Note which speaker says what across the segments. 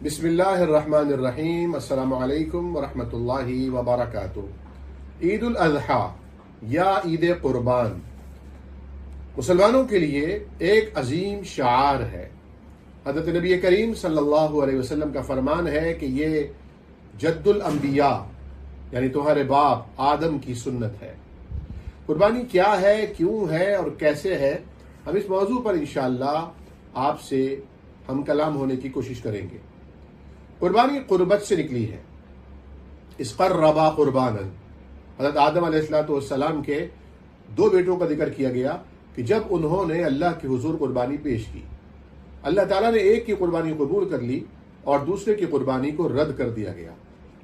Speaker 1: بسم اللہ الرحمن الرحیم۔ السلام علیکم ورحمۃ اللہ وبرکاتہ۔ عید الاضحیٰ یا عید قربان مسلمانوں کے لیے ایک عظیم شعار ہے۔ حضرت نبی کریم صلی اللہ علیہ وسلم کا فرمان ہے کہ یہ جد الانبیاء یعنی تمہارے باپ آدم کی سنت ہے۔ قربانی کیا ہے، کیوں ہے اور کیسے ہے، ہم اس موضوع پر انشاءاللہ آپ سے ہم کلام ہونے کی کوشش کریں گے۔ قربانی قربت سے نکلی ہے۔ اسقربا قربانا، حضرت آدم علیہ السلام کے دو بیٹوں کا ذکر کیا گیا کہ جب انہوں نے اللہ کے حضور قربانی پیش کی، اللہ تعالیٰ نے ایک کی قربانی قبول کر لی اور دوسرے کی قربانی کو رد کر دیا گیا۔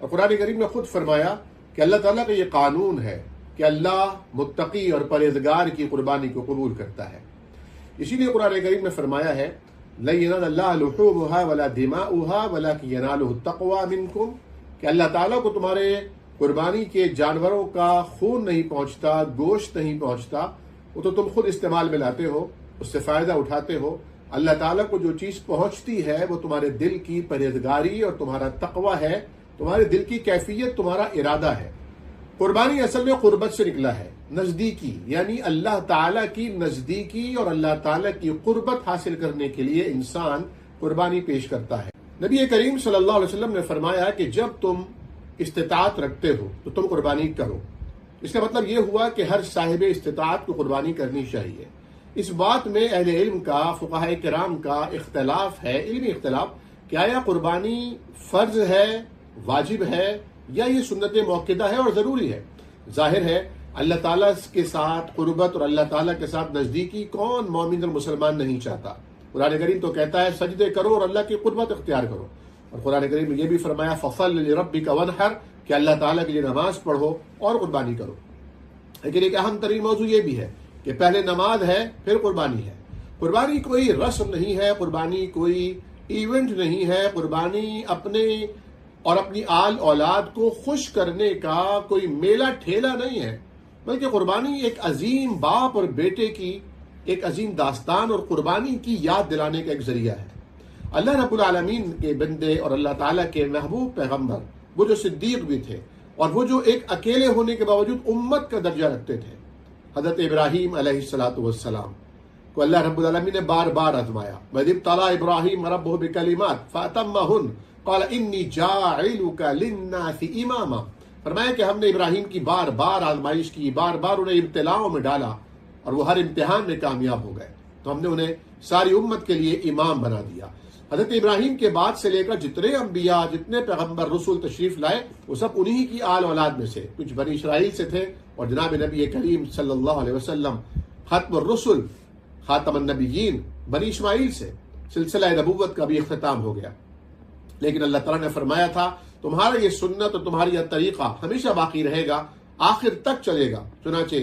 Speaker 1: اور قرآن کریم نے خود فرمایا کہ اللہ تعالیٰ کا یہ قانون ہے کہ اللہ متقی اور پرہیزگار کی قربانی کو قبول کرتا ہے۔ اسی لیے قرآن کریم نے فرمایا ہے لَن يَنَالَ اللَّهَ لُحُومُهَا وَلَا دِمَاؤُهَا وَلَكِنْ يَنَالُهُ التَّقْوَىٰ مِنكُمْ، کہ اللہ تعالیٰ کو تمہارے قربانی کے جانوروں کا خون نہیں پہنچتا، گوشت نہیں پہنچتا، وہ تو تم خود استعمال میں لاتے ہو، اس سے فائدہ اٹھاتے ہو۔ اللہ تعالیٰ کو جو چیز پہنچتی ہے وہ تمہارے دل کی پرہیزگاری اور تمہارا تقوی ہے، تمہارے دل کی کیفیت، تمہارا ارادہ ہے۔ قربانی اصل میں قربت سے نکلا ہے، نزدیکی، یعنی اللہ تعالیٰ کی نزدیکی اور اللہ تعالیٰ کی قربت حاصل کرنے کے لیے انسان قربانی پیش کرتا ہے۔ نبی کریم صلی اللہ علیہ وسلم نے فرمایا کہ جب تم استطاعت رکھتے ہو تو تم قربانی کرو۔ اس کا مطلب یہ ہوا کہ ہر صاحب استطاعت کو قربانی کرنی چاہیے۔ اس بات میں اہل علم کا، فقہاء کرام کا اختلاف ہے، علمی اختلاف، کہ آیا قربانی فرض ہے، واجب ہے، یا یہ سنت موقدہ ہے اور ضروری ہے۔ ظاہر ہے اللہ تعالیٰ کے ساتھ قربت اور اللہ تعالیٰ کے ساتھ نزدیکی کون مومن اور مسلمان نہیں چاہتا۔ قرآن کریم تو کہتا ہے سجدے کرو اور اللہ کی قربت اختیار کرو، اور قرآن کریم نے یہ بھی فرمایا فَصَلِّ لِرَبِّكَ وَانْحَرْ، کہ اللہ تعالیٰ کے لیے نماز پڑھو اور قربانی کرو۔ لیکن ایک اہم ترین موضوع یہ بھی ہے کہ پہلے نماز ہے پھر قربانی ہے۔ قربانی کوئی رسم نہیں ہے، قربانی کوئی ایونٹ نہیں ہے، قربانی اپنے اور اپنی آل اولاد کو خوش کرنے کا کوئی میلہ ٹھیلا نہیں ہے، بلکہ قربانی ایک عظیم باپ اور بیٹے کی ایک عظیم داستان اور قربانی کی یاد دلانے کا ایک ذریعہ ہے۔ اللہ رب العالمین کے بندے اور اللہ تعالیٰ کے محبوب پیغمبر، وہ جو صدیق بھی تھے اور وہ جو ایک اکیلے ہونے کے باوجود امت کا درجہ رکھتے تھے، حضرت ابراہیم علیہ السلام کو اللہ رب العالمین نے بار بار آزمایا۔ وَإِذِ ابْتَلَىٰ إِبْرَاهِيمَ رَبُّهُ بِكَلِمَاتٍ فَأَتَمَّهُنَّ قَالَ إِنِّي جَاعِلُكَ لِلنَّاسِ إِمَامًا، فرمایا کہ ہم نے ابراہیم کی بار بار آزمائش کی، بار بار انہیں ابتلاؤں میں ڈالا اور وہ ہر امتحان میں کامیاب ہو گئے، تو ہم نے انہیں ساری امت کے لیے امام بنا دیا۔ حضرت ابراہیم کے بعد سے لے کر جتنے انبیاء، جتنے پیغمبر رسول تشریف لائے، وہ سب انہی کی آل اولاد میں سے، کچھ بنی اسرائیل سے تھے، اور جناب نبی کریم صلی اللہ علیہ وسلم ختم الرسل، خاتم النبیین، بنی اسماعیل سے سلسلہ نبوت کا بھی اختتام ہو گیا۔ لیکن اللہ تعالیٰ نے فرمایا تھا تمہارا یہ سنت اور تمہاری یہ طریقہ ہمیشہ باقی رہے گا، آخر تک چلے گا۔ چنانچہ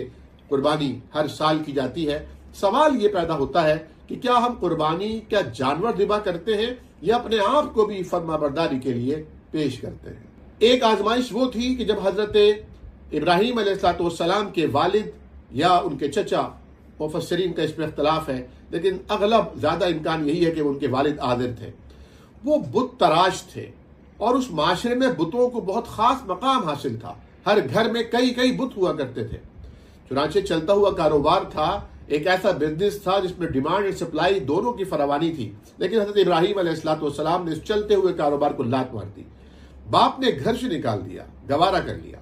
Speaker 1: قربانی ہر سال کی جاتی ہے۔ سوال یہ پیدا ہوتا ہے کہ کیا ہم قربانی کیا جانور ذبح کرتے ہیں یا اپنے آپ کو بھی فرما برداری کے لیے پیش کرتے ہیں؟ ایک آزمائش وہ تھی کہ جب حضرت ابراہیم علیہ السلام کے والد یا ان کے چچا، مفسرین کا اس میں اختلاف ہے، لیکن اغلب زیادہ امکان یہی ہے کہ ان کے والد عاذر تھے، وہ بت تراش تھے، اور اس معاشرے میں بتوں کو بہت خاص مقام حاصل تھا۔ ہر گھر میں کئی کئی بت ہوا کرتے تھے۔ چنانچہ چلتا ہوا کاروبار تھا، ایک ایسا بزنس تھا جس میں ڈیمانڈ اور سپلائی دونوں کی فراوانی تھی، لیکن حضرت ابراہیم علیہ السلام نے اس چلتے ہوئے کاروبار کو لات مار دی۔ باپ نے گھر سے نکال دیا، گوارا کر لیا۔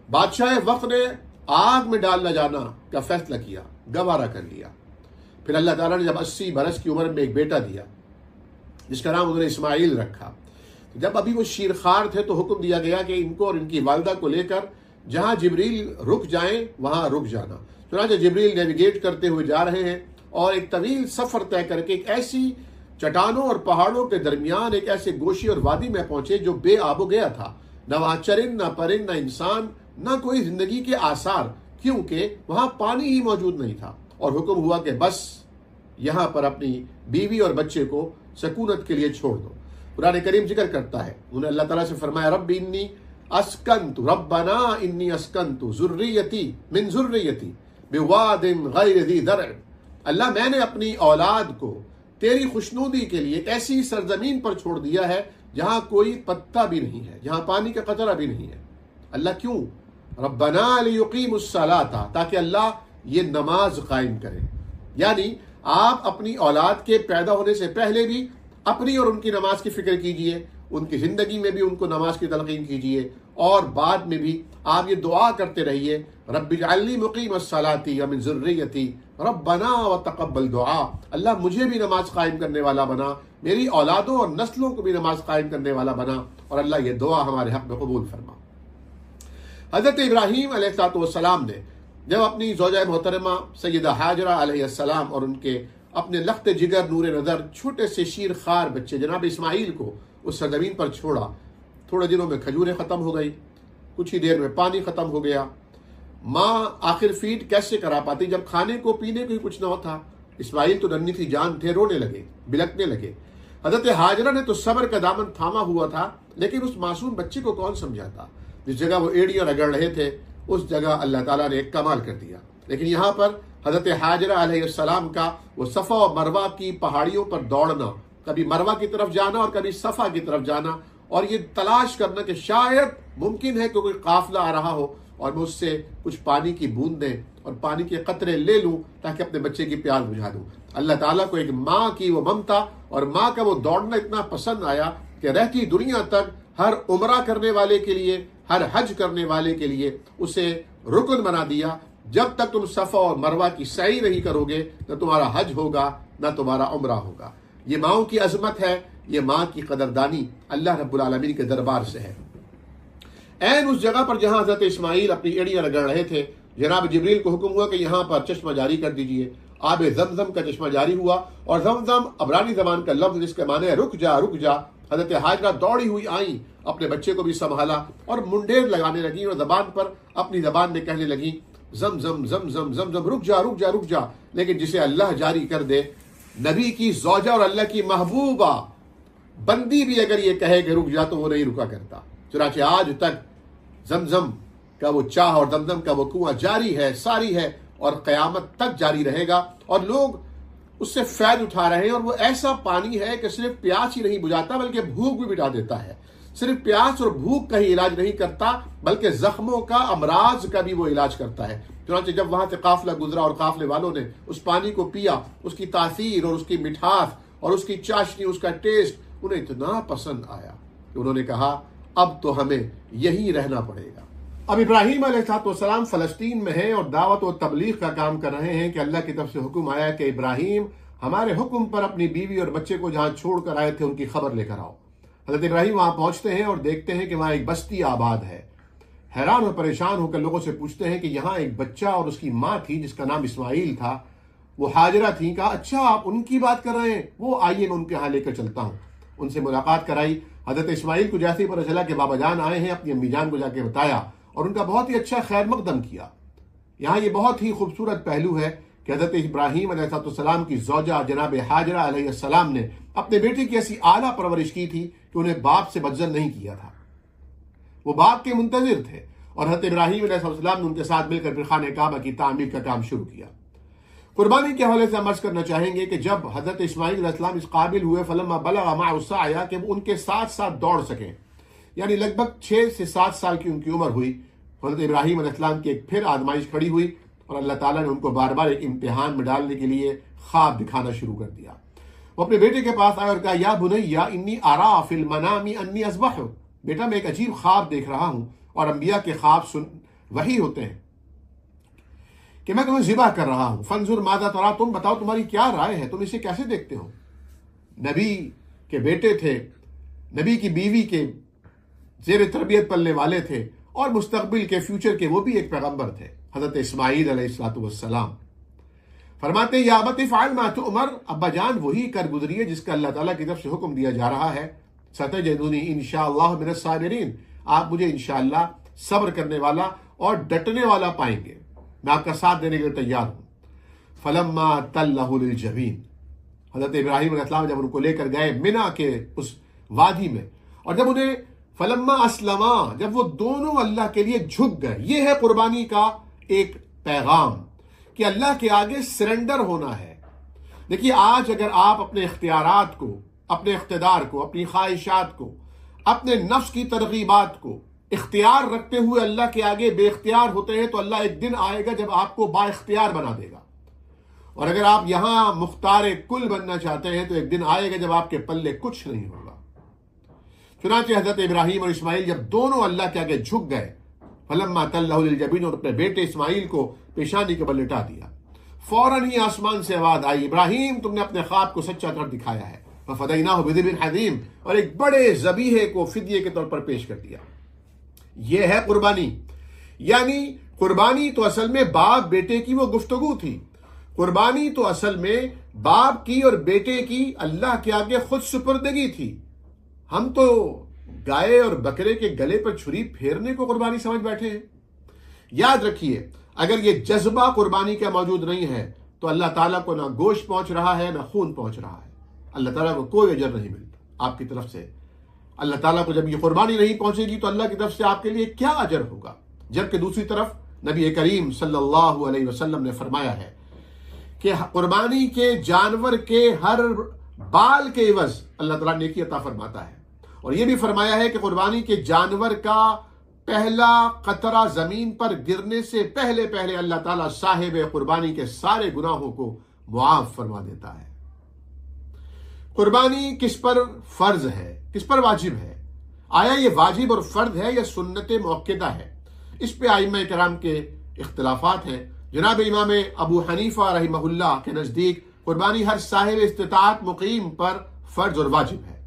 Speaker 1: بادشاہ وقت نے آگ میں ڈال نہ جانا کا فیصلہ کیا، گوارا کر لیا۔ پھر اللہ تعالیٰ نے جب 80 برس کی عمر میں ایک بیٹا دیا جس کا نام انہوں نے اسماعیل رکھا۔ جب ابھی وہ شیرخوار تھے تو حکم دیا گیا کہ ان کو اور ان کی والدہ کو لے کر جہاں جبریل رک جائیں وہاں رک جانا۔ چنانچہ جبریل نیویگیٹ کرتے ہوئے جا رہے ہیں اور ایک طویل سفر طے کر کے ایک ایسی چٹانوں اور پہاڑوں کے درمیان ایک ایسے گوشے اور وادی میں پہنچے جو بے آب و گیا تھا، نہ وہاں چرند، نہ پرند، نہ انسان، نہ کوئی زندگی کے آثار، کیونکہ وہاں پانی ہی موجود نہیں تھا۔ اور حکم ہوا کہ بس یہاں پر اپنی بیوی اور بچے کو سکونت کے لیے چھوڑ دو۔ قرآن کریم ذکر کرتا ہے، انہوں نے اللہ تعالیٰ سے فرمایا رب انی اسکنت ربنا انی اسکنت ذریتی من ذریتی بواد غیر ذی زرع، اللہ میں نے اپنی اولاد کو تیری خوشنودی کے لیے ایک ایسی سرزمین پر چھوڑ دیا ہے جہاں کوئی پتا بھی نہیں ہے، جہاں پانی کا قطرہ بھی نہیں ہے۔ اللہ کیوں؟ ربنا لیقیموا الصلاۃ، تاکہ اللہ یہ نماز قائم کرے۔ یعنی آپ اپنی اولاد کے پیدا ہونے سے پہلے بھی اپنی اور ان کی نماز کی فکر کیجئے، ان کی زندگی میں بھی ان کو نماز کی تلقین کیجئے، اور بعد میں بھی آپ یہ دعا کرتے رہیے، رب اجعلنی مقیم الصلاۃ ومن ذریتی ربنا وتقبل دعا، اللہ مجھے بھی نماز قائم کرنے والا بنا، میری اولادوں اور نسلوں کو بھی نماز قائم کرنے والا بنا، اور اللہ یہ دعا ہمارے حق میں قبول فرما۔ حضرت ابراہیم علیہ السلام نے جب اپنی زوجہ محترمہ سیدہ ہاجرہ علیہ السلام اور ان کے اپنے لخت جگر نور نظر چھوٹے سے شیر خوار بچے جناب اسماعیل کو اس سرزمین پر چھوڑا، تھوڑے دنوں میں کھجوریں ختم ہو گئی، کچھ ہی دیر میں پانی ختم ہو گیا۔ ماں آخر فیڈ کیسے کرا پاتی جب کھانے کو پینے کو ہی کچھ نہ ہوتا؟ اسماعیل تو ننھی سی جان تھے، رونے لگے، بلکنے لگے۔ حضرت ہاجرہ نے تو صبر کا دامن تھاما ہوا تھا، لیکن اس معصوم بچے کو کون سمجھاتا؟ جس جگہ وہ ایڑیاں رگڑ رہے تھے اس جگہ اللہ تعالیٰ نے ایک کمال کر دیا۔ لیکن یہاں پر حضرت ہاجرہ علیہ السلام کا وہ صفا اور مروہ کی پہاڑیوں پر دوڑنا، کبھی مروہ کی طرف جانا اور کبھی صفا کی طرف جانا، اور یہ تلاش کرنا کہ شاید ممکن ہے کہ کوئی قافلہ آ رہا ہو اور میں اس سے کچھ پانی کی بوندیں اور پانی کے قطرے لے لوں تاکہ اپنے بچے کی پیاس بجھا دوں۔ اللہ تعالیٰ کو ایک ماں کی وہ ممتا اور ماں کا وہ دوڑنا اتنا پسند آیا کہ رہتی دنیا تک ہر عمرہ کرنے والے کے لیے، ہر حج کرنے والے کے لیے اسے رکن بنا دیا۔ جب تک تم صفا اور مروہ کی سعی نہیں کرو گے نہ تمہارا حج ہوگا نہ تمہارا عمرہ ہوگا۔ یہ ماؤں کی عظمت ہے، یہ ماں کی قدردانی اللہ رب العالمین کے دربار سے ہے۔ عین اس جگہ پر جہاں حضرت اسماعیل اپنی ایڑیاں رگڑ رہے تھے، جناب جبریل کو حکم ہوا کہ یہاں پر چشمہ جاری کر دیجئے۔ آب زمزم کا چشمہ جاری ہوا، اور زمزم عبرانی زبان کا لفظ جس کے معنی ہے رک جا رک جا۔ حضرت ہاجرہ دوڑی ہوئی آئیں، اپنے بچے کو بھی سنبھالا اور منڈیر لگانے لگیں اور زبان پر اپنی زبان میں کہنے لگیں زمزم زمزم زمزم، رک جا رک جا رک جا۔ لیکن جسے اللہ جاری کر دے، نبی کی زوجہ اور اللہ کی محبوبہ بندی بھی اگر یہ کہے کہ رک جا تو وہ نہیں رکا کرتا۔ چنانچہ آج تک زمزم کا وہ چاہ اور زمزم کا وہ کنواں جاری ہے، ساری ہے، اور قیامت تک جاری رہے گا، اور لوگ اس سے فائد اٹھا رہے ہیں۔ اور وہ ایسا پانی ہے کہ صرف پیاس ہی نہیں بجھاتا بلکہ بھوک بھی مٹا دیتا ہے۔ صرف پیاس اور بھوک کا ہی علاج نہیں کرتا بلکہ زخموں کا، امراض کا بھی وہ علاج کرتا ہے۔ چنانچہ جب وہاں سے قافلہ گزرا اور قافلے والوں نے اس پانی کو پیا، اس کی تاثیر اور اس کی مٹھاس اور اس کی چاشنی، اس کا ٹیسٹ انہیں اتنا پسند آیا کہ انہوں نے کہا اب تو ہمیں یہیں رہنا پڑے گا۔ اب ابراہیم علیہ السلام فلسطین میں ہیں اور دعوت و تبلیغ کا کام کر رہے ہیں کہ اللہ کی طرف سے حکم آیا کہ ابراہیم ہمارے حکم پر اپنی بیوی اور بچے کو جہاں چھوڑ کر آئے تھے ان کی خبر لے کر آؤ۔ حضرت ابراہیم وہاں پہنچتے ہیں اور دیکھتے ہیں کہ وہاں ایک بستی آباد ہے۔ حیران اور پریشان ہو کر لوگوں سے پوچھتے ہیں کہ یہاں ایک بچہ اور اس کی ماں تھی جس کا نام اسماعیل تھا، وہ ہاجرہ تھی۔ کہا اچھا آپ ان کی بات کر رہے ہیں، وہ آئیے میں ان کے ہاں لے کر چلتا ہوں۔ ان سے ملاقات کرائی۔ حضرت اسماعیل کو جیسے ہی پتہ چلا کہ بابا جان آئے ہیں، اپنی امی جان کو جا کے بتایا اور ان کا بہت ہی اچھا خیر مقدم کیا۔ یہاں یہ بہت ہی خوبصورت پہلو ہے کہ حضرت ابراہیم علیہ السلام کی زوجہ جناب ہاجرہ علیہ السلام نے اپنے بیٹے کی ایسی اعلیٰ پرورش کی تھی کہ انہیں باپ سے بدزن نہیں کیا تھا، وہ باپ کے منتظر تھے، اور حضرت ابراہیم علیہ السلام نے ان کے ساتھ مل کر پھر خانہ کعبہ کی تعمیر کا کام شروع کیا۔ قربانی کے حوالے سے ہم عرض کرنا چاہیں گے کہ جب حضرت اسماعیل علیہ السلام اس قابل ہوئے فلما بلغ معه السعي کہ وہ ان کے ساتھ ساتھ دوڑ سکیں، یعنی لگ بھگ 6 سے 7 سال کی ان کی عمر ہوئی، حضرت ابراہیم علیہ السلام کی ایک پھر آزمائش کھڑی ہوئی اور اللہ تعالیٰ نے ان کو بار بار ایک امتحان میں ڈالنے کے لیے خواب دکھانا شروع کر دیا۔ وہ اپنے بیٹے کے پاس آئے اور کہا یا بنی انی ارا فی المنام انی اذبح، بیٹا میں ایک عجیب خواب دیکھ رہا ہوں، اور انبیاء کے خواب وہی ہوتے ہیں کہ میں تمہیں ذبح کر رہا ہوں، فانظر ماذا ترى، تم بتاؤ تمہاری کیا رائے ہے، تم اسے کیسے دیکھتے ہو؟ نبی کے بیٹے تھے، نبی کی بیوی کے زیر تربیت پلنے والے تھے، اور مستقبل کے فیوچر کے وہ بھی ایک پیغمبر تھے، حضرت اسماعیل علیہ السلام۔ فرماتے ہیں یا ابت افعل ما تؤمر، ابا جان وہی کر گزریے جس کا اللہ تعالیٰ کی طرف سے حکم دیا جا رہا ہے، ستجدنی انشاءاللہ من الصابرین، آپ مجھے انشاءاللہ صبر کرنے والا اور ڈٹنے والا پائیں گے، میں آپ کا ساتھ دینے کے لیے تیار ہوں۔ فلما تلہ للجبین، حضرت ابراہیم علیہ السلام جب ان کو لے کر گئے منا کے اس وادی میں، اور جب انہیں فلما اسلما، جب وہ دونوں اللہ کے لیے جھک گئے، یہ ہے قربانی کا ایک پیغام کہ اللہ کے آگے سرنڈر ہونا ہے۔ دیکھیے آج اگر آپ اپنے اختیارات کو، اپنے اقتدار کو، اپنی خواہشات کو، اپنے نفس کی ترغیبات کو اختیار رکھتے ہوئے اللہ کے آگے بے اختیار ہوتے ہیں تو اللہ ایک دن آئے گا جب آپ کو با اختیار بنا دے گا. اور اگر آپ یہاں مختار کل بننا چاہتے ہیں تو ایک دن آئے گا جب آپ کے پلے کچھ نہیں ہوگا. چنانچہ حضرت ابراہیم اور اسماعیل جب دونوں اللہ کے آگے جھک گئے، فلما تلہ للجبین، اور اپنے بیٹے اسماعیل کو پیشانی کے بل لٹا دیا، فوراً ہی آسمان سے آواز آئی، ابراہیم تم نے اپنے خواب کو سچا کر دکھایا ہے. ففدیناہ بذبح عظیم، اور ایک بڑے ذبیحے کو فدیے کے طور پر پیش کر دیا. یہ ہے قربانی. یعنی قربانی تو اصل میں باپ بیٹے کی وہ گفتگو تھی. قربانی تو اصل میں باپ کی اور بیٹے کی اللہ کے آگے خود سپردگی تھی. ہم تو گائے اور بکرے کے گلے پر چھری پھیرنے کو قربانی سمجھ بیٹھے ہیں. یاد رکھیے اگر یہ جذبہ قربانی کا موجود نہیں ہے تو اللہ تعالیٰ کو نہ گوشت پہنچ رہا ہے نہ خون پہنچ رہا ہے. اللہ تعالیٰ کو کوئی اجر نہیں ملتا آپ کی طرف سے. اللہ تعالیٰ کو جب یہ قربانی نہیں پہنچے گی تو اللہ کی طرف سے آپ کے لیے کیا اجر ہوگا. جبکہ دوسری طرف نبی کریم صلی اللہ علیہ وسلم نے فرمایا ہے کہ قربانی کے جانور کے ہر بال کے عوض اللہ تعالیٰ نیکی عطا فرماتا ہے. اور یہ بھی فرمایا ہے کہ قربانی کے جانور کا پہلا قطرہ زمین پر گرنے سے پہلے پہلے اللہ تعالیٰ صاحب قربانی کے سارے گناہوں کو معاف فرما دیتا ہے. قربانی کس پر فرض ہے، کس پر واجب ہے؟ آیا یہ واجب اور فرض ہے یا سنت مؤکدہ ہے؟ اس پہ ائمہ کرام کے اختلافات ہیں. جناب امام ابو حنیفہ رحمہ اللہ کے نزدیک قربانی ہر صاحب استطاعت مقیم پر فرض اور واجب ہے.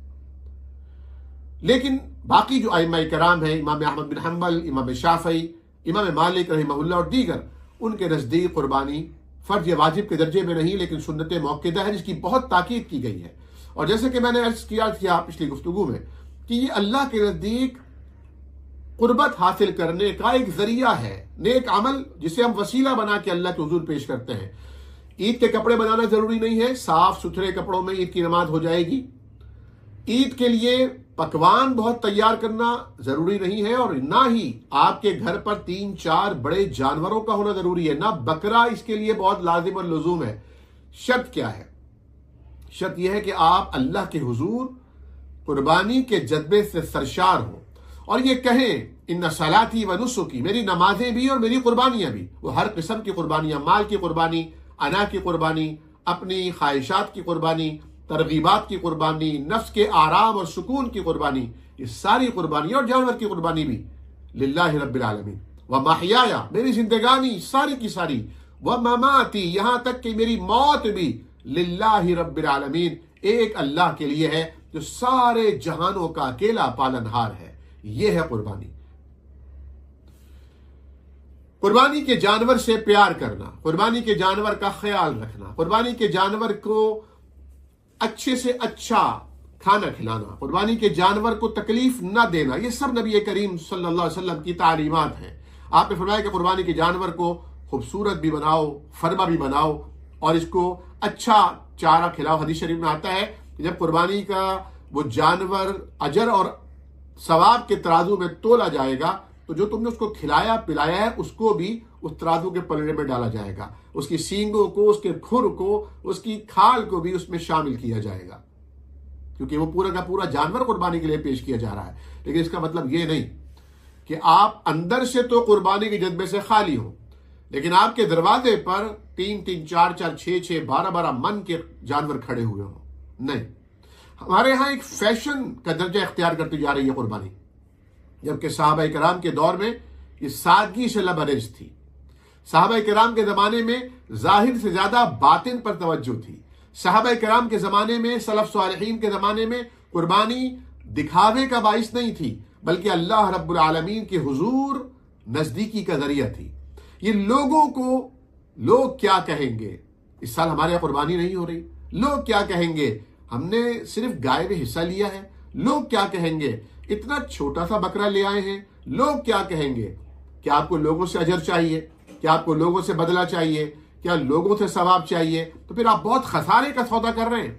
Speaker 1: لیکن باقی جو ائمہ کرام ہیں، امام احمد بن حنبل، امام شافعی، امام مالک رحمہ اللہ اور دیگر، ان کے نزدیک قربانی فرض یا واجب کے درجے میں نہیں لیکن سنت مؤکدہ ہے، جس کی بہت تاکید کی گئی ہے. اور جیسے کہ میں نے عرض کیا تھا پچھلی گفتگو میں کہ یہ اللہ کے نزدیک قربت حاصل کرنے کا ایک ذریعہ ہے، نیک عمل جسے ہم وسیلہ بنا کے اللہ کے حضور پیش کرتے ہیں. عید کے کپڑے بنانا ضروری نہیں ہے، صاف ستھرے کپڑوں میں عید کی نماز ہو جائے گی. عید کے لیے پکوان بہت تیار کرنا ضروری نہیں ہے، اور نہ ہی آپ کے گھر پر 3-4 بڑے جانوروں کا ہونا ضروری ہے، نہ بکرا اس کے لیے بہت لازم اور لزوم ہے. شرط کیا ہے؟ شرط یہ ہے کہ آپ اللہ کے حضور قربانی کے جذبے سے سرشار ہوں اور یہ کہیں ان صلاتی و نسکی، میری نمازیں بھی اور میری قربانیاں بھی، وہ ہر قسم کی قربانیاں، مال کی قربانی، انا کی قربانی، اپنی خواہشات کی قربانی، ترغیبات کی قربانی، نفس کے آرام اور سکون کی قربانی، یہ ساری قربانی اور جانور کی قربانی بھی للہ رب العالمین. ومحیایا، میری زندگانی ساری کی ساری، ومماتی، یہاں تک کہ میری موت بھی للہ رب العالمین، ایک اللہ کے لیے ہے جو سارے جہانوں کا اکیلا پالنہار ہے. یہ ہے قربانی. قربانی کے جانور سے پیار کرنا، قربانی کے جانور کا خیال رکھنا، قربانی کے جانور کو اچھے سے اچھا کھانا کھلانا، قربانی کے جانور کو تکلیف نہ دینا، یہ سب نبی کریم صلی اللہ علیہ وسلم کی تعلیمات ہیں. آپ نے فرمایا کہ قربانی کے جانور کو خوبصورت بھی بناؤ، فرما بھی بناؤ، اور اس کو اچھا چارہ کھلاؤ. حدیث شریف میں آتا ہے کہ جب قربانی کا وہ جانور اجر اور ثواب کے ترازو میں تولا جائے گا تو جو تم نے اس کو کھلایا پلایا ہے اس کو بھی اس ترازو کے پلڑے میں ڈالا جائے گا، اس کی سینگوں کو، اس کے کھر کو، اس کی کھال کو بھی اس میں شامل کیا جائے گا، کیونکہ وہ پورا کا پورا جانور قربانی کے لیے پیش کیا جا رہا ہے. لیکن اس کا مطلب یہ نہیں کہ آپ اندر سے تو قربانی کے جذبے سے خالی ہوں لیکن آپ کے دروازے پر 3-3 4-4 6-6 12-12 من کے جانور کھڑے ہوئے ہوں. نہیں، ہمارے ہاں ایک فیشن کا درجہ اختیار کرتی جا رہی ہے قربانی، جبکہ صحابہ کرام کے دور میں یہ سادگی سے لبریز تھی. صحابہ کرام کے زمانے میں ظاہر سے زیادہ باطن پر توجہ تھی. صحابہ کرام کے زمانے میں، سلف صالحین کے زمانے میں قربانی دکھاوے کا باعث نہیں تھی بلکہ اللہ رب العالمین کے حضور نزدیکی کا ذریعہ تھی. یہ لوگوں کو، لوگ کیا کہیں گے، اس سال ہمارے یہاں قربانی نہیں ہو رہی، لوگ کیا کہیں گے، ہم نے صرف گائے میں حصہ لیا ہے، لوگ کیا کہیں گے، اتنا چھوٹا سا بکرا لے آئے ہیں، لوگ کیا کہیں گے. کیا آپ کو لوگوں سے اجر چاہیے؟ کیا آپ کو لوگوں سے بدلہ چاہیے؟ کیا لوگوں سے ثواب چاہیے؟ تو پھر آپ بہت خسارے کا سودا کر رہے ہیں،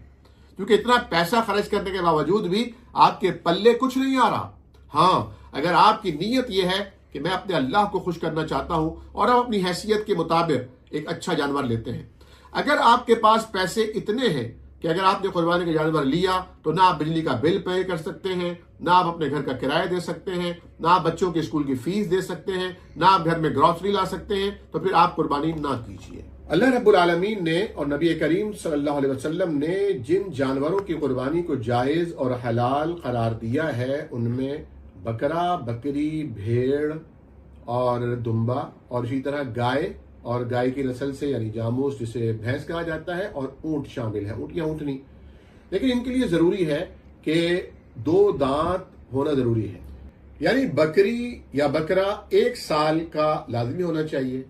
Speaker 1: کیونکہ اتنا پیسہ خرچ کرنے کے باوجود بھی آپ کے پلے کچھ نہیں آ رہا. ہاں، اگر آپ کی نیت یہ ہے کہ میں اپنے اللہ کو خوش کرنا چاہتا ہوں اور ہم اپنی حیثیت کے مطابق ایک اچھا جانور لیتے ہیں، اگر آپ کے پاس پیسے اتنے ہیں کہ اگر آپ نے قربانی کا جانور لیا تو نہ آپ بجلی کا بل پے کر سکتے ہیں، نہ آپ اپنے گھر کا کرایہ دے سکتے ہیں، نہ آپ بچوں کے اسکول کی فیس دے سکتے ہیں، نہ آپ گھر میں گروسری لا سکتے ہیں، تو پھر آپ قربانی نہ کیجیے۔ اللہ رب العالمین نے اور نبی کریم صلی اللہ علیہ وسلم نے جن جانوروں کی قربانی کو جائز اور حلال قرار دیا ہے ان میں بکرا، بکری، بھیڑ اور دمبا، اور اسی طرح گائے اور گائے کی نسل سے یعنی جاموس جسے بھینس کہا جاتا ہے، اور اونٹ شامل ہے، اونٹ یا اونٹنی۔ لیکن ان کے لیے ضروری ہے کہ 2 دانت ہونا ضروری ہے، یعنی بکری یا بکرا 1 سال کا لازمی ہونا چاہیے،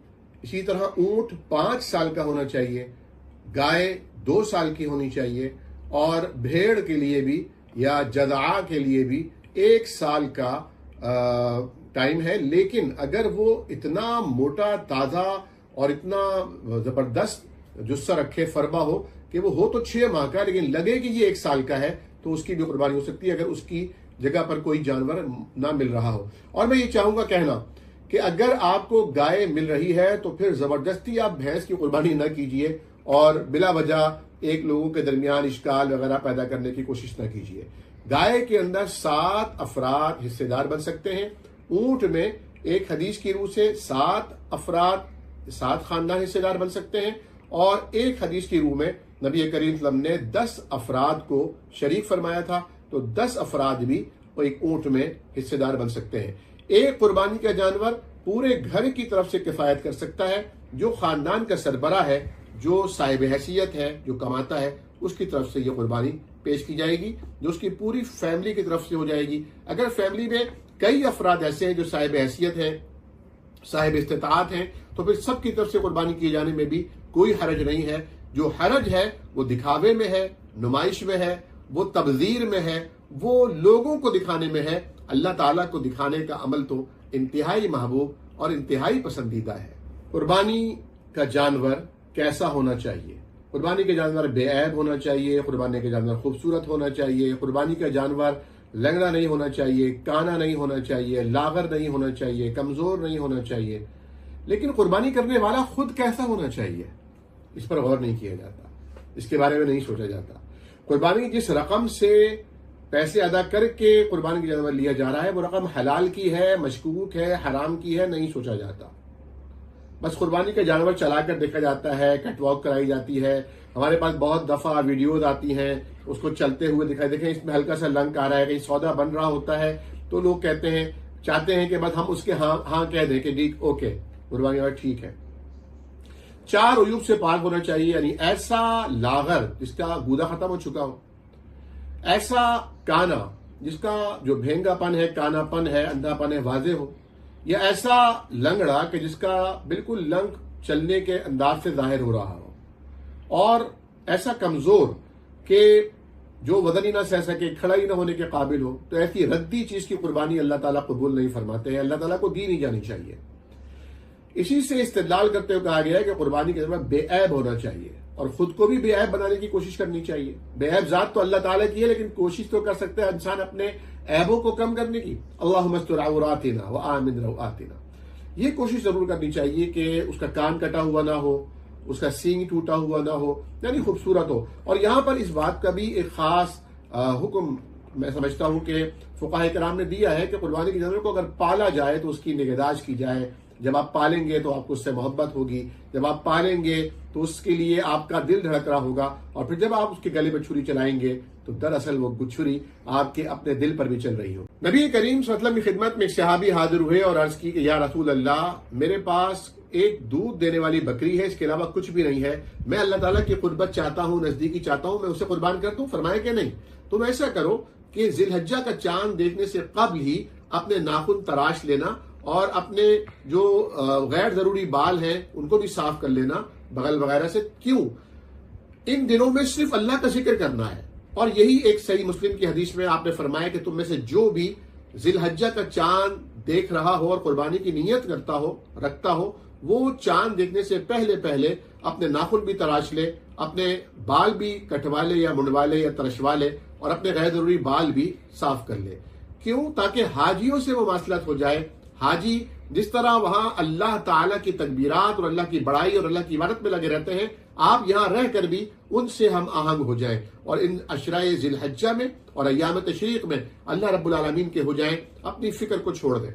Speaker 1: اسی طرح اونٹ 5 سال کا ہونا چاہیے، گائے 2 سال کی ہونی چاہیے، اور بھیڑ کے لیے بھی یا جذعاء کے لیے بھی 1 سال کا ٹائم ہے۔ لیکن اگر وہ اتنا موٹا تازہ اور اتنا زبردست جثہ رکھے، فربا ہو کہ وہ ہو تو 6 ماہ کا لیکن لگے کہ یہ 1 سال کا ہے، تو اس کی بھی قربانی ہو سکتی ہے اگر اس کی جگہ پر کوئی جانور نہ مل رہا ہو۔ اور میں یہ چاہوں گا کہنا کہ اگر آپ کو گائے مل رہی ہے تو پھر زبردستی آپ بھینس کی قربانی نہ کیجیے اور بلا وجہ ایک لوگوں کے درمیان اشکال وغیرہ پیدا کرنے کی کوشش نہ کیجیے۔ گائے کے اندر 7 افراد حصے دار بن سکتے ہیں، اونٹ میں ایک حدیث کی روح سے 7 افراد 7 خاندان حصے دار بن سکتے ہیں، اور ایک حدیث کی روح میں نبی کریم صلی اللہ علیہ وسلم نے 10 افراد کو شریک فرمایا تھا، تو 10 افراد بھی ایک اونٹ میں حصے دار بن سکتے ہیں۔ ایک قربانی کا جانور پورے گھر کی طرف سے کفایت کر سکتا ہے، جو خاندان کا سربراہ ہے، جو صاحب حیثیت ہے، جو کماتا ہے، اس کی طرف سے یہ قربانی پیش کی جائے گی، جو اس کی پوری فیملی کی طرف سے ہو جائے گی۔ اگر فیملی میں کئی افراد ایسے ہیں جو صاحب حیثیت ہیں، صاحب استطاعت ہیں، تو پھر سب کی طرف سے قربانی کیے جانے میں بھی کوئی حرج نہیں ہے۔ جو حرج ہے وہ دکھاوے میں ہے، نمائش میں ہے، وہ تبذیر میں ہے، وہ لوگوں کو دکھانے میں ہے۔ اللہ تعالیٰ کو دکھانے کا عمل تو انتہائی محبوب اور انتہائی پسندیدہ ہے۔ قربانی کا جانور کیسا ہونا چاہیے؟ قربانی کا جانور بے عیب ہونا چاہیے، قربانی کا جانور خوبصورت ہونا چاہیے، قربانی کا جانور لنگڑا نہیں ہونا چاہیے، کانا نہیں ہونا چاہیے، لاغر نہیں ہونا چاہیے، کمزور نہیں ہونا چاہیے۔ لیکن قربانی کرنے والا خود کیسا ہونا چاہیے، اس پر غور نہیں کیا جاتا، اس کے بارے میں نہیں سوچا جاتا۔ قربانی جس رقم سے پیسے ادا کر کے قربانی کا جانور لیا جا رہا ہے وہ رقم حلال کی ہے، مشکوک ہے، حرام کی ہے، نہیں سوچا جاتا۔ بس قربانی کا جانور چلا کر دیکھا جاتا ہے، کٹ واک کرائی جاتی ہے۔ ہمارے پاس بہت دفعہ ویڈیوز آتی ہیں اس کو چلتے ہوئے دکھائی، دیکھیں اس میں ہلکا سا لنک آ رہا ہے، کہیں سودا بن رہا ہوتا ہے، تو لوگ کہتے ہیں، چاہتے ہیں کہ بس ہم اس کے ہاں کہہ دیں کہ ٹھیک، اوکے قربانی کا ٹھیک ہے۔ 4 عیوب سے پاک ہونا چاہیے، یعنی ایسا لاغر جس کا گودا ختم ہو چکا ہو، ایسا کانا جس کا جو بھینگا پن ہے، کانا پن ہے، اندھا پن ہے واضح ہو، یا ایسا لنگڑا کہ جس کا بالکل لنگ چلنے کے انداز سے ظاہر ہو رہا ہو، اور ایسا کمزور کہ جو وزن ہی نہ سہ سکے، کھڑا ہی نہ ہونے کے قابل ہو، تو ایسی ردی چیز کی قربانی اللہ تعالیٰ قبول نہیں فرماتے ہیں، اللہ تعالیٰ کو دی نہیں جانی چاہیے۔ اسی سے استدلال کرتے ہوئے کہا گیا ہے کہ قربانی کے ذمہ بے عیب ہونا چاہیے، اور خود کو بھی بے عیب بنانے کی کوشش کرنی چاہیے۔ بے عیب ذات تو اللہ تعالیٰ کی ہے، لیکن کوشش تو کر سکتا ہے انسان اپنے عیبوں کو کم کرنے کی۔ اللہم استر عوراتنا وآمن روآتنا، یہ کوشش ضرور کرنی چاہیے کہ اس کا کان کٹا ہوا نہ ہو، اس کا سینگ ٹوٹا ہوا نہ ہو، یعنی خوبصورت ہو۔ اور یہاں پر اس بات کا بھی ایک خاص حکم میں سمجھتا ہوں کہ فقہاء کرام نے دیا ہے کہ قربانی کے جانور کو اگر پالا جائے تو اس کی نگہداشت کی جائے۔ جب آپ پالیں گے تو آپ کو اس سے محبت ہوگی، جب آپ پالیں گے تو اس کے لیے آپ کا دل دھڑک رہا ہوگا، اور پھر جب آپ اس کے گلے پہ چھری چلائیں گے تو دراصل وہ چھری آپ کے اپنے دل پر بھی چل رہی ہو۔ نبی کریم صلی اللہ علیہ وسلم کی خدمت میں ایک صحابی حاضر ہوئے اور عرض کی کہ یا رسول اللہ، میرے پاس ایک دودھ دینے والی بکری ہے، اس کے علاوہ کچھ بھی نہیں ہے، میں اللہ تعالیٰ کی قربت چاہتا ہوں، نزدیکی چاہتا ہوں، میں اسے قربان کر دوں؟ فرمایا کہ نہیں، تم ایسا کرو کہ ذی الحجہ کا چاند دیکھنے سے قبل ہی اپنے ناخن تراش لینا، اور اپنے جو غیر ضروری بال ہیں ان کو بھی صاف کر لینا بغل وغیرہ سے۔ کیوں؟ ان دنوں میں صرف اللہ کا ذکر کرنا ہے، اور یہی ایک صحیح مسلم کی حدیث میں آپ نے فرمایا کہ تم میں سے جو بھی ذی الحجہ کا چاند دیکھ رہا ہو اور قربانی کی نیت رکھتا ہو، وہ چاند دیکھنے سے پہلے اپنے ناخن بھی تراش لے، اپنے بال بھی کٹوا لے یا منڈوا لے یا ترشوا لے، اور اپنے غیر ضروری بال بھی صاف کر لے۔ کیوں؟ تاکہ حاجیوں سے مماثلت ہو جائے۔ حاجی جس طرح وہاں اللہ تعالیٰ کی تکبیرات اور اللہ کی بڑائی اور اللہ کی عبادت میں لگے رہتے ہیں، آپ یہاں رہ کر بھی ان سے ہم آہنگ ہو جائیں اور ان اشرائے ذی الحجہ میں اور ایام تشریق میں اللہ رب العالمین کے ہو جائیں، اپنی فکر کو چھوڑ دیں۔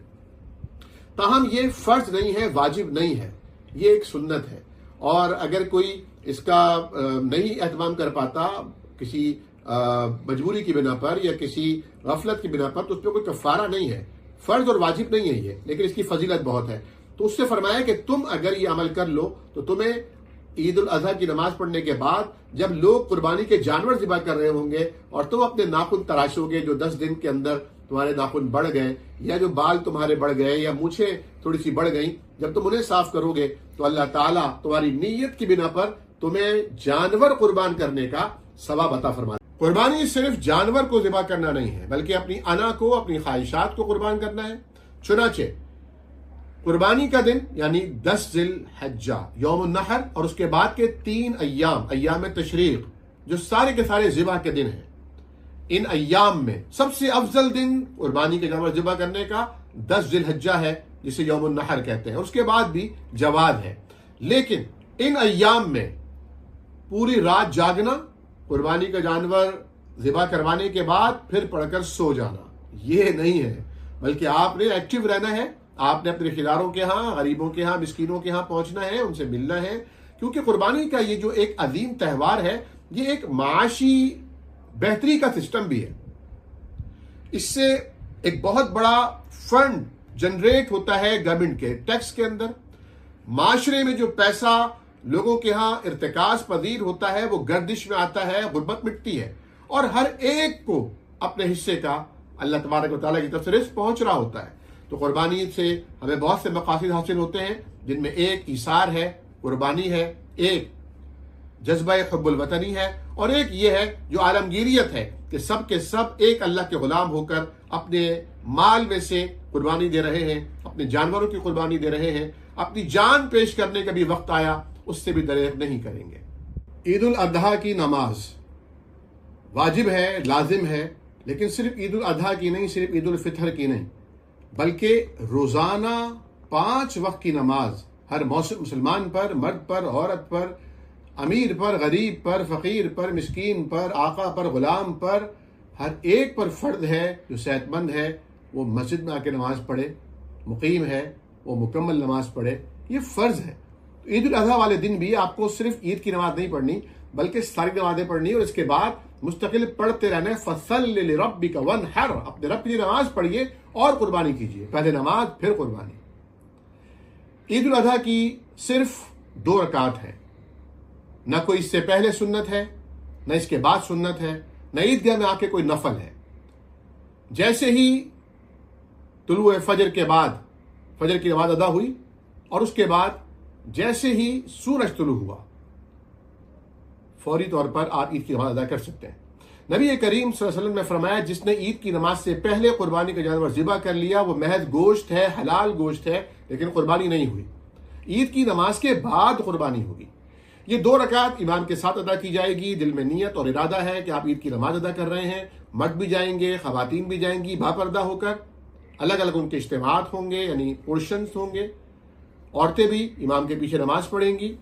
Speaker 1: تاہم یہ فرض نہیں ہے، واجب نہیں ہے، یہ ایک سنت ہے، اور اگر کوئی اس کا نہیں اہتمام کر پاتا کسی مجبوری کی بنا پر یا کسی غفلت کی بنا پر، تو اس پہ کوئی کفارہ نہیں ہے، فرض اور واجب نہیں ہے یہ، لیکن اس کی فضیلت بہت ہے۔ تو اس سے فرمایا کہ تم اگر یہ عمل کر لو تو تمہیں عید الاضحیٰ کی نماز پڑھنے کے بعد جب لوگ قربانی کے جانور ذبح کر رہے ہوں گے اور تم اپنے ناخن تراشو گے، جو 10 دن کے اندر تمہارے ناخن بڑھ گئے یا جو بال تمہارے بڑھ گئے یا مونچھیں تھوڑی سی بڑھ گئیں، جب تم انہیں صاف کرو گے تو اللہ تعالیٰ تمہاری نیت کی بنا پر تمہیں جانور قربان کرنے کا ثواب عطا فرمائے۔ قربانی صرف جانور کو ذبح کرنا نہیں ہے، بلکہ اپنی انا کو، اپنی خواہشات کو قربان کرنا ہے۔ چنانچہ قربانی کا دن یعنی 10 ذی الحجہ یوم النحر اور اس کے بعد کے 3 ایام تشریق جو سارے کے سارے ذبح کے دن ہیں، ان ایام میں سب سے افضل دن قربانی کے جانور ذبح کرنے کا 10 ذی الحجہ ہے، جسے یوم النحر کہتے ہیں، اور اس کے بعد بھی جواد ہے۔ لیکن ان ایام میں پوری رات جاگنا، قربانی کا جانور ذبح کروانے کے بعد پھر پڑھ کر سو جانا، یہ نہیں ہے، بلکہ آپ نے ایکٹیو رہنا ہے، آپ نے اپنے رشتہ داروں کے ہاں، غریبوں کے ہاں، مسکینوں کے ہاں پہنچنا ہے، ان سے ملنا ہے، کیونکہ قربانی کا یہ جو ایک عظیم تہوار ہے، یہ ایک معاشی بہتری کا سسٹم بھی ہے۔ اس سے ایک بہت بڑا فنڈ جنریٹ ہوتا ہے گورنمنٹ کے ٹیکس کے اندر، معاشرے میں جو پیسہ لوگوں کے ہاں ارتکاز پذیر ہوتا ہے وہ گردش میں آتا ہے، غربت مٹتی ہے، اور ہر ایک کو اپنے حصے کا اللہ تبارک و تعالیٰ کی طرف سے رزق پہنچ رہا ہوتا ہے۔ تو قربانی سے ہمیں بہت سے مقاصد حاصل ہوتے ہیں، جن میں ایک ایثار ہے، قربانی ہے، ایک جذبہ حب الوطنی ہے، اور ایک یہ ہے جو عالمگیریت ہے کہ سب کے سب ایک اللہ کے غلام ہو کر اپنے مال میں سے قربانی دے رہے ہیں، اپنے جانوروں کی قربانی دے رہے ہیں، اپنی جان پیش کرنے کا بھی وقت آیا اس سے بھی دریغ نہیں کریں گے۔ عید الاضحیٰ کی نماز واجب ہے، لازم ہے، لیکن صرف عید الاضحیٰ کی نہیں، صرف عید الفطر کی نہیں، بلکہ روزانہ 5 وقت کی نماز ہر مسلمان پر، مرد پر، عورت پر، امیر پر، غریب پر، فقیر پر، مسکین پر، آقا پر، غلام پر، ہر ایک پر فرض ہے۔ جو صحت مند ہے وہ مسجد میں آ کے نماز پڑھے، مقیم ہے وہ مکمل نماز پڑھے، یہ فرض ہے۔ تو عید الاضحیٰ والے دن بھی آپ کو صرف عید کی نماز نہیں پڑھنی، بلکہ ساری نمازیں پڑھنی، اور اس کے بعد مستقل پڑھتے رہنا ہے۔ فَصَلِّ لِرَبِّكَ وَانْحَرْ، اپنے رب کی نماز پڑھیے اور قربانی کیجیے، پہلے نماز پھر قربانی۔ عید الاضحیٰ کی صرف 2 رکعت ہے، نہ کوئی اس سے پہلے سنت ہے، نہ اس کے بعد سنت ہے، نہ عیدگاہ میں آ کے کوئی نفل ہے۔ جیسے ہی طلوع فجر کے بعد فجر کی نماز ادا ہوئی، اور اس کے بعد جیسے ہی سورج طلوع ہوا، فوری طور پر آپ عید کی نماز ادا کر سکتے ہیں۔ نبی کریم صلی اللہ علیہ وسلم نے فرمایا جس نے عید کی نماز سے پہلے قربانی کا جانور ذبح کر لیا وہ محض گوشت ہے، حلال گوشت ہے، لیکن قربانی نہیں ہوئی۔ عید کی نماز کے بعد قربانی ہوگی۔ یہ 2 رکعت امام کے ساتھ ادا کی جائے گی، دل میں نیت اور ارادہ ہے کہ آپ عید کی نماز ادا کر رہے ہیں، مرد بھی جائیں گے، خواتین بھی جائیں گی، باپردہ ہو کر، الگ الگ ان کے اجتماعات ہوں گے، یعنی پورشنز ہوں گے، عورتیں بھی امام کے پیچھے نماز پڑھیں گی۔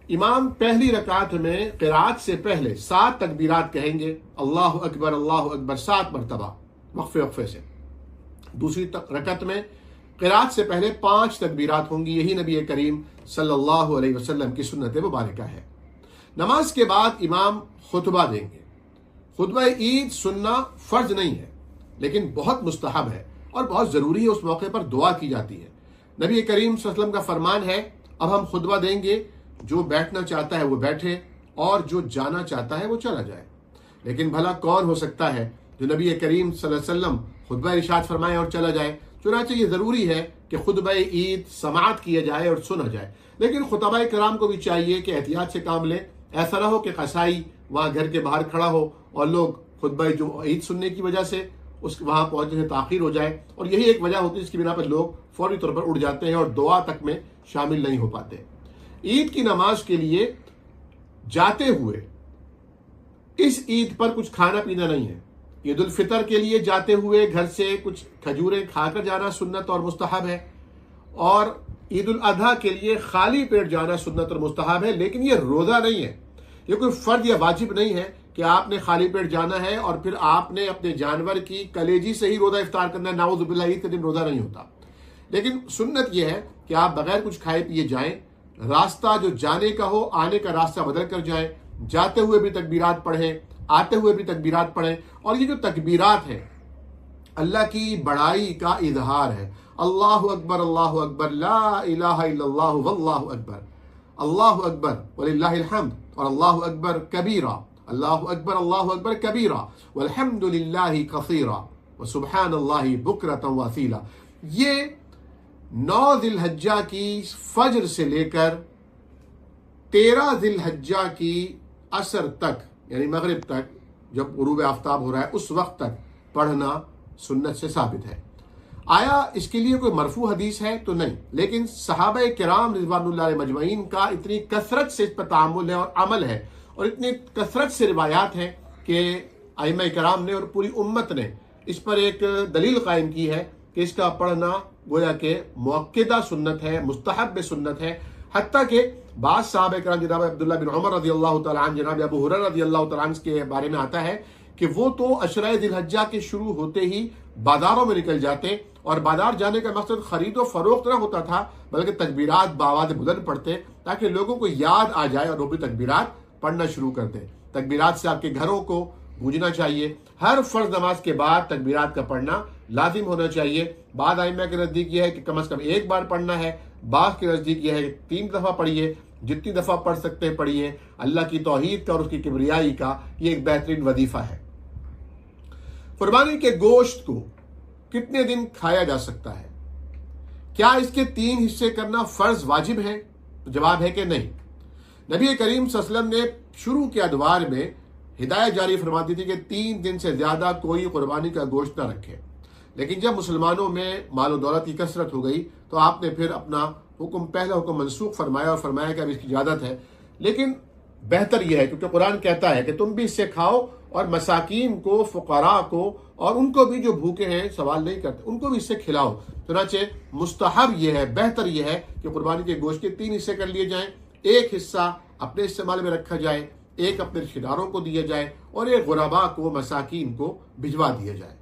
Speaker 1: امام پہلی رکعت میں قرات سے پہلے 7 تکبیرات کہیں گے، اللہ اکبر 7 مرتبہ وقفے سے۔ دوسری رکعت میں قرات سے پہلے 5 تکبیرات ہوں گی، یہی نبی کریم صلی اللہ علیہ وسلم کی سنت مبارکہ ہے۔ نماز کے بعد امام خطبہ دیں گے۔ خطبہ عید سننا فرض نہیں ہے، لیکن بہت مستحب ہے اور بہت ضروری ہے، اس موقع پر دعا کی جاتی ہے۔ نبی کریم صلی اللہ علیہ وسلم کا فرمان ہے، اب ہم خطبہ دیں گے، جو بیٹھنا چاہتا ہے وہ بیٹھے اور جو جانا چاہتا ہے وہ چلا جائے۔ لیکن بھلا کون ہو سکتا ہے جو نبی کریم صلی اللہ علیہ وسلم خطبہ ارشاد فرمائے اور چلا جائے؟ چنانچہ یہ ضروری ہے کہ خطبہ عید سماعت کیا جائے اور سنا جائے، لیکن خطبہ کرام کو بھی چاہیے کہ احتیاط سے کام لیں۔ ایسا نہ ہو کہ قصائی وہاں گھر کے باہر کھڑا ہو اور لوگ خطبہ جو عید سننے کی وجہ سے وہاں پہنچنے سے تاخیر ہو جائے، اور یہی ایک وجہ ہوتی ہے جس کی بنا پر لوگ فوری طور پر اٹھ جاتے ہیں اور دعا تک میں شامل نہیں ہو پاتے۔ عید کی نماز کے لیے جاتے ہوئے اس عید پر کچھ کھانا پینا نہیں ہے۔ عید الفطر کے لیے جاتے ہوئے گھر سے کچھ کھجوریں کھا کر جانا سنت اور مستحب ہے، اور عید الاضحیٰ کے لیے خالی پیٹ جانا سنت اور مستحب ہے، لیکن یہ روزہ نہیں ہے، یہ کوئی فرض یا واجب نہیں ہے کہ آپ نے خالی پیٹ جانا ہے اور پھر آپ نے اپنے جانور کی کلیجی سے ہی روزہ افطار کرنا ہے۔ نعوذ باللہ، عید کے دن روزہ نہیں ہوتا، لیکن سنت یہ ہے کہ آپ بغیر کچھ کھائے پیے جائیں، راستہ جو جانے کا ہو آنے کا راستہ بدل کر جائیں، جاتے ہوئے بھی تکبیرات پڑھیں، آتے ہوئے بھی تکبیرات پڑھیں، اور یہ جو تکبیرات ہیں اللہ کی بڑائی کا اظہار ہے۔ اللہ اکبر لا الہ الا اللہ واللہ اکبر، اللہ اکبر وللہ الحمد، اور اللہ اکبر کبیرہ، اللہ اکبر کبیرہ والحمد للہ کثیرہ وسبحان اللہ بکرۃ واصیلا۔ یہ 9 ذی الحجہ کی فجر سے لے کر 13 ذی الحجہ کی عصر تک، یعنی مغرب تک، جب غروب آفتاب ہو رہا ہے اس وقت تک پڑھنا سنت سے ثابت ہے۔ آیا اس کے لیے کوئی مرفوع حدیث ہے؟ تو نہیں، لیکن صحابہ کرام رضوان اللہ علیہ مجمعین کا اتنی کثرت سے اس پر تعامل ہے اور عمل ہے، اور اتنی کثرت سے روایات ہیں کہ ائمہ کرام نے اور پوری امت نے اس پر ایک دلیل قائم کی ہے کہ اس کا پڑھنا گویا کہ مؤکدہ سنت ہے، مستحب سنت ہے۔ حتیٰ کہ بعض صحابہ کرام، جناب عبداللہ بن عمر رضی اللہ تعالیٰ عنہ، جناب ابو ہریرہ رضی اللہ تعالیٰ عنہ کے بارے میں آتا ہے کہ وہ تو عشرہ ذی الحجہ کے شروع ہوتے ہی بازاروں میں نکل جاتے، اور بازار جانے کا مقصد خرید و فروخت نہ ہوتا تھا، بلکہ تکبیرات بآواز بلند پڑھتے تاکہ لوگوں کو یاد آ جائے اور وہ بھی تکبیرات پڑھنا شروع کر دیں۔ تکبیرات سے آپ کے گھروں کو گونجنا چاہیے، ہر فرض نماز کے بعد تکبیرات کا پڑھنا لازم ہونا چاہیے۔ بعض ائمہ کے نزدیک یہ ہے کہ کم از کم ایک بار پڑھنا ہے، بعض کے نزدیک یہ ہے کہ 3 دفعہ پڑھیے، جتنی دفعہ پڑھ سکتے ہیں پڑھیے۔ اللہ کی توحید کا اور اس کی کبریائی کا یہ ایک بہترین وظیفہ ہے۔ قربانی کے گوشت کو کتنے دن کھایا جا سکتا ہے؟ کیا اس کے 3 حصے کرنا فرض واجب ہے؟ تو جواب ہے کہ نہیں۔ نبی کریم صلی اللہ علیہ وسلم نے شروع کے ادوار میں ہدایت جاری فرماتی تھی کہ 3 دن سے زیادہ کوئی قربانی کا گوشت نہ رکھے، لیکن جب مسلمانوں میں مال و دولت کی کثرت ہو گئی تو آپ نے پھر اپنا پہلا حکم منسوخ فرمایا اور فرمایا کہ اب اس کی اجازت ہے۔ لیکن بہتر یہ ہے، کیونکہ قرآن کہتا ہے کہ تم بھی اس سے کھاؤ اور مساکین کو، فقراء کو، اور ان کو بھی جو بھوکے ہیں سوال نہیں کرتے ان کو بھی اس سے کھلاؤ۔ چنانچہ مستحب یہ ہے، بہتر یہ ہے کہ قربانی کے گوشت کے 3 حصے کر لیے جائیں، ایک حصہ اپنے استعمال میں رکھا جائے، ایک اپنے رشتہ داروں کو دیا جائے، اور ایک غرباء کو، مساکین کو بھجوا دیا جائے۔